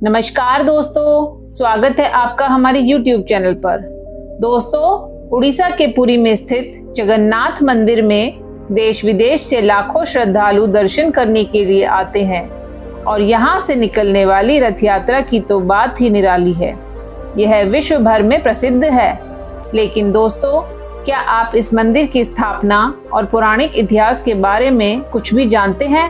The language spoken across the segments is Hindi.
नमस्कार दोस्तों, स्वागत है आपका हमारे YouTube चैनल पर। दोस्तों, उड़ीसा के पुरी में स्थित जगन्नाथ मंदिर में देश विदेश से लाखों श्रद्धालु दर्शन करने के लिए आते हैं और यहाँ से निकलने वाली रथ यात्रा की तो बात ही निराली है। यह विश्व भर में प्रसिद्ध है। लेकिन दोस्तों, क्या आप इस मंदिर की स्थापना और पौराणिक इतिहास के बारे में कुछ भी जानते हैं?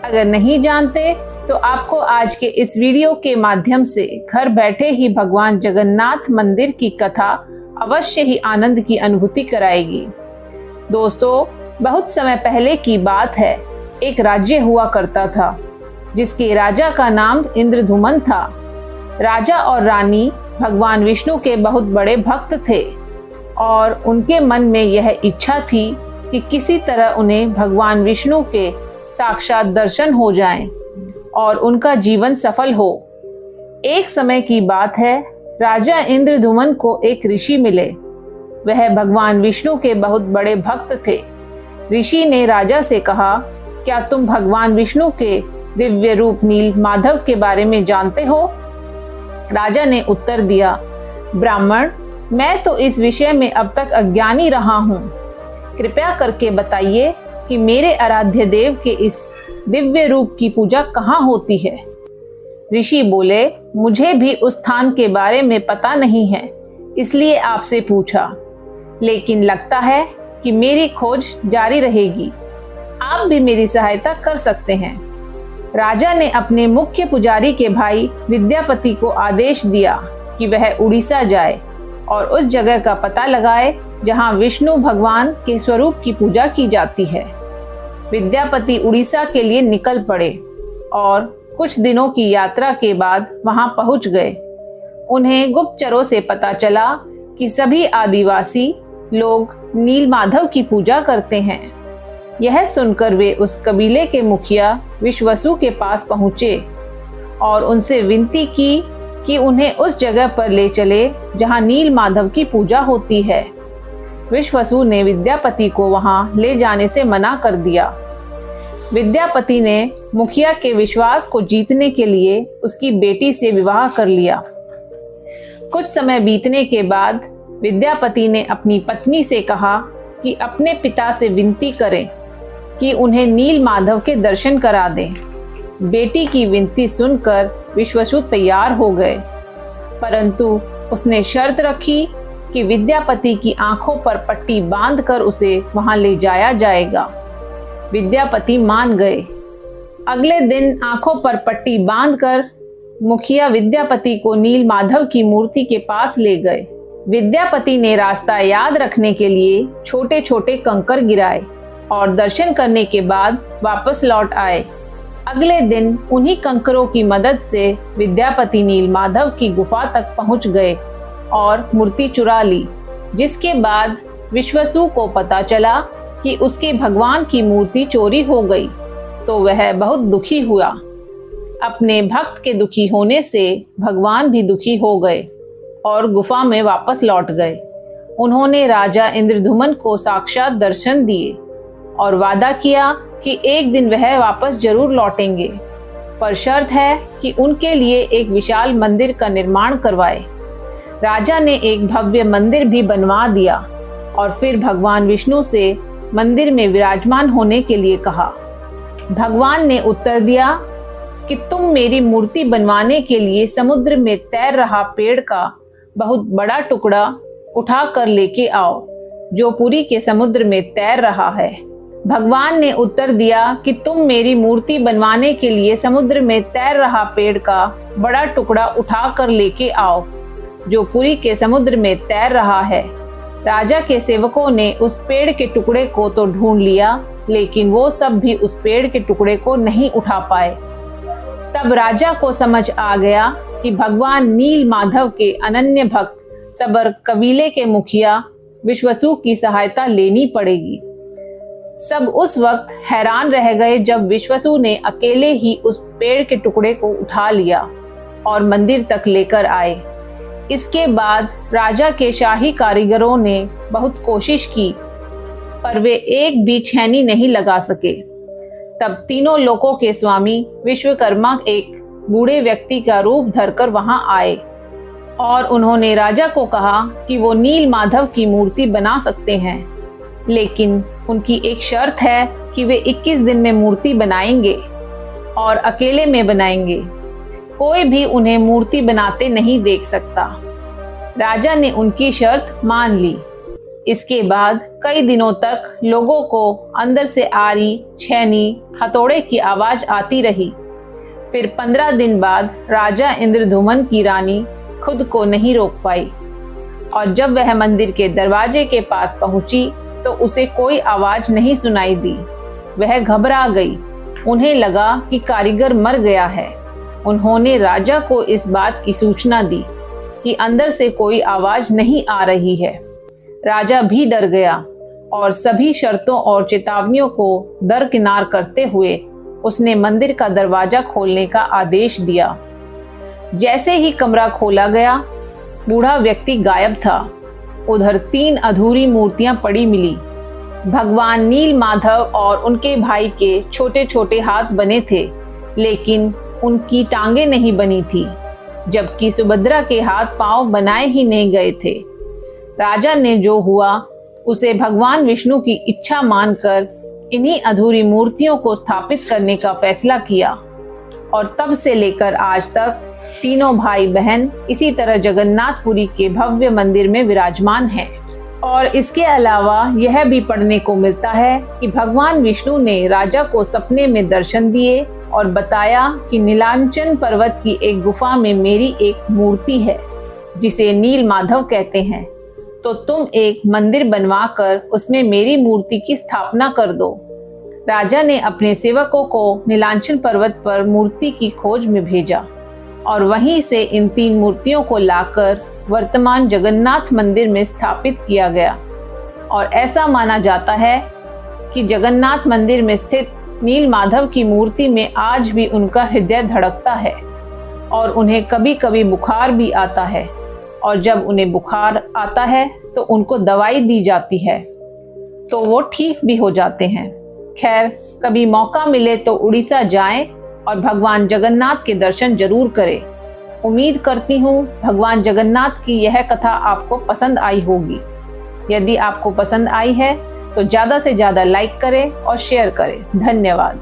अगर नहीं जानते तो आपको आज के इस वीडियो के माध्यम से घर बैठे ही भगवान जगन्नाथ मंदिर की कथा अवश्य ही आनंद की अनुभूति कराएगी। दोस्तों, बहुत समय पहले की बात है। एक राज्य हुआ करता था जिसके राजा का नाम इंद्रधुमन था। राजा और रानी भगवान विष्णु के बहुत बड़े भक्त थे और उनके मन में यह इच्छा थी कि किसी तरह उन्हें भगवान विष्णु के साक्षात दर्शन हो जाएं और उनका जीवन सफल हो। एक समय की बात है, राजा इंद्रधुमन को एक ऋषि मिले। वह भगवान विष्णु के बहुत बड़े भक्त थे। ऋषि ने राजा से कहा, क्या तुम भगवान विष्णु के दिव्य रूप नील माधव के बारे में जानते हो? राजा ने उत्तर दिया, ब्राह्मण, मैं तो इस विषय में अब तक अज्ञानी रहा हूँ। कृपया करके बताइए कि मेरे आराध्य देव के इस दिव्य रूप की पूजा कहाँ होती है? ऋषि बोले, मुझे भी उस स्थान के बारे में पता नहीं है, इसलिए आपसे पूछा। लेकिन लगता है कि मेरी खोज जारी रहेगी। आप भी मेरी सहायता कर सकते हैं। राजा ने अपने मुख्य पुजारी के भाई विद्यापति को आदेश दिया कि वह उड़ीसा जाए और उस जगह का पता लगाए जहां विष्णु भगवान के स्वरूप की पूजा की जाती है। विद्यापति उड़ीसा के लिए निकल पड़े और कुछ दिनों की यात्रा के बाद वहां पहुंच गए। उन्हें गुप्तचरों से पता चला कि सभी आदिवासी लोग नील माधव की पूजा करते हैं। यह सुनकर वे उस कबीले के मुखिया विश्वसु के पास पहुंचे और उनसे विनती की कि उन्हें उस जगह पर ले चले जहां नील माधव की पूजा होती है। विश्वसु ने विद्यापति को वहां ले जाने से मना कर दिया। विद्यापति ने मुखिया के विश्वास को जीतने के लिए उसकी बेटी से विवाह कर लिया। कुछ समय बीतने के बाद विद्यापति ने अपनी पत्नी से कहा कि अपने पिता से विनती करें कि उन्हें नील माधव के दर्शन करा दें। बेटी की विनती सुनकर विश्वसु तैयार हो गए, परंतु उसने शर्त रखी कि विद्यापति की आंखों पर पट्टी बांधकर उसे वहां ले जाया जाएगा। विद्यापति मान गए। अगले दिन आंखों पर पट्टी बांधकर मुखिया विद्यापति को नील माधव की मूर्ति के पास ले गए। विद्यापति ने रास्ता याद रखने के लिए छोटे छोटे कंकर गिराए और दर्शन करने के बाद वापस लौट आए। अगले दिन उन्हीं कंकरों की मदद से विद्यापति नील माधव की गुफा तक पहुंच गए और मूर्ति चुरा ली। जिसके बाद विश्वसु को पता चला कि उसके भगवान की मूर्ति चोरी हो गई, तो वह बहुत दुखी हुआ। अपने भक्त के दुखी होने से भगवान भी दुखी हो गए और गुफा में वापस लौट गए। उन्होंने राजा इंद्रधुमन को साक्षात दर्शन दिए और वादा किया कि एक दिन वह वापस जरूर लौटेंगे, पर शर्त है कि उनके लिए एक विशाल मंदिर का निर्माण करवाए। राजा ने एक भव्य मंदिर भी बनवा दिया और फिर भगवान विष्णु से मंदिर में विराजमान होने के लिए कहा। भगवान ने उत्तर दिया कि तुम मेरी मूर्ति बनवाने के लिए समुद्र में तैर रहा पेड़ का बहुत बड़ा टुकड़ा उठा कर लेके आओ, जो पुरी के समुद्र में तैर रहा है। भगवान ने उत्तर दिया कि तुम मेरी मूर्ति बनवाने के लिए समुद्र में तैर रहा पेड़ का बड़ा टुकड़ा उठा कर लेके आओ, जो पुरी के समुद्र में तैर रहा है। राजा के सेवकों ने उस पेड़ के टुकड़े को तो ढूंढ लिया, लेकिन वो सब भी उस पेड़ के टुकड़े को नहीं उठा पाए। तब राजा को समझ आ गया कि भगवान नील माधव के अनन्य भक्त सबर कबीले के मुखिया विश्वसु की सहायता लेनी पड़ेगी। सब उस वक्त हैरान रह गए जब विश्वसु ने अकेले ही उस पेड़ के टुकड़े को उठा लिया और मंदिर तक लेकर आए। इसके बाद राजा के शाही कारीगरों ने बहुत कोशिश की, पर वे एक भी छेनी नहीं लगा सके। तब तीनों लोकों के स्वामी विश्वकर्मा एक बूढ़े व्यक्ति का रूप धरकर वहां आए और उन्होंने राजा को कहा कि वो नील माधव की मूर्ति बना सकते हैं, लेकिन उनकी एक शर्त है कि वे 21 दिन में मूर्ति बनाएंगे और अकेले में बनाएंगे। कोई भी उन्हें मूर्ति बनाते नहीं देख सकता। राजा ने उनकी शर्त मान ली। इसके बाद कई दिनों तक लोगों को अंदर से आरी, छैनी, हथौड़े की आवाज आती रही। फिर 15 दिन बाद राजा इंद्रधुमन की रानी खुद को नहीं रोक पाई और जब वह मंदिर के दरवाजे के पास पहुंची तो उसे कोई आवाज नहीं सुनाई दी। वह घबरा गई। उन्हें लगा कि कारीगर मर गया है। उन्होंने राजा को इस बात की सूचना दी कि अंदर से कोई आवाज नहीं आ रही है। राजा भी डर गया और सभी शर्तों और चेतावनियों को दरकिनार करते हुए उसने मंदिर का दरवाजा खोलने का आदेश दिया। जैसे ही कमरा खोला गया, बूढ़ा व्यक्ति गायब था। उधर 3 अधूरी मूर्तियां पड़ी मिली। भगवान नील माधव और उनके भाई के छोटे छोटे हाथ बने थे, लेकिन उनकी टांगे नहीं बनी थी, जबकि सुभद्रा के हाथ पांव बनाए ही नहीं गए थे। राजा ने जो हुआ उसे भगवान विष्णु की इच्छा मानकर इन्हीं अधूरी मूर्तियों को स्थापित करने का फैसला किया और तब से लेकर आज तक तीनों भाई बहन इसी तरह जगन्नाथपुरी के भव्य मंदिर में विराजमान हैं। और इसके अलावा यह भी पढ़ने को मिलता है कि भगवान विष्णु ने राजा को सपने में दर्शन दिए और बताया कि नीलांचन पर्वत की एक गुफा में मेरी एक मूर्ति है जिसे नील माधव कहते हैं, तो तुम एक मंदिर बनवाकर उसमें मेरी मूर्ति की स्थापना कर दो। राजा ने अपने सेवकों को नीलांचन पर्वत पर मूर्ति की खोज में भेजा और वहीं से इन 3 मूर्तियों को लाकर वर्तमान जगन्नाथ मंदिर में स्थापित किया गया। और ऐसा माना जाता है कि जगन्नाथ मंदिर में स्थित नील माधव की मूर्ति में आज भी उनका हृदय धड़कता है और उन्हें कभी कभी बुखार भी आता है, और जब उन्हें बुखार आता है तो उनको दवाई दी जाती है तो वो ठीक भी हो जाते हैं। खैर, कभी मौका मिले तो उड़ीसा जाएं और भगवान जगन्नाथ के दर्शन जरूर करें। उम्मीद करती हूँ भगवान जगन्नाथ की यह कथा आपको पसंद आई होगी। यदि आपको पसंद आई है तो ज़्यादा से ज़्यादा लाइक करें और शेयर करें। धन्यवाद।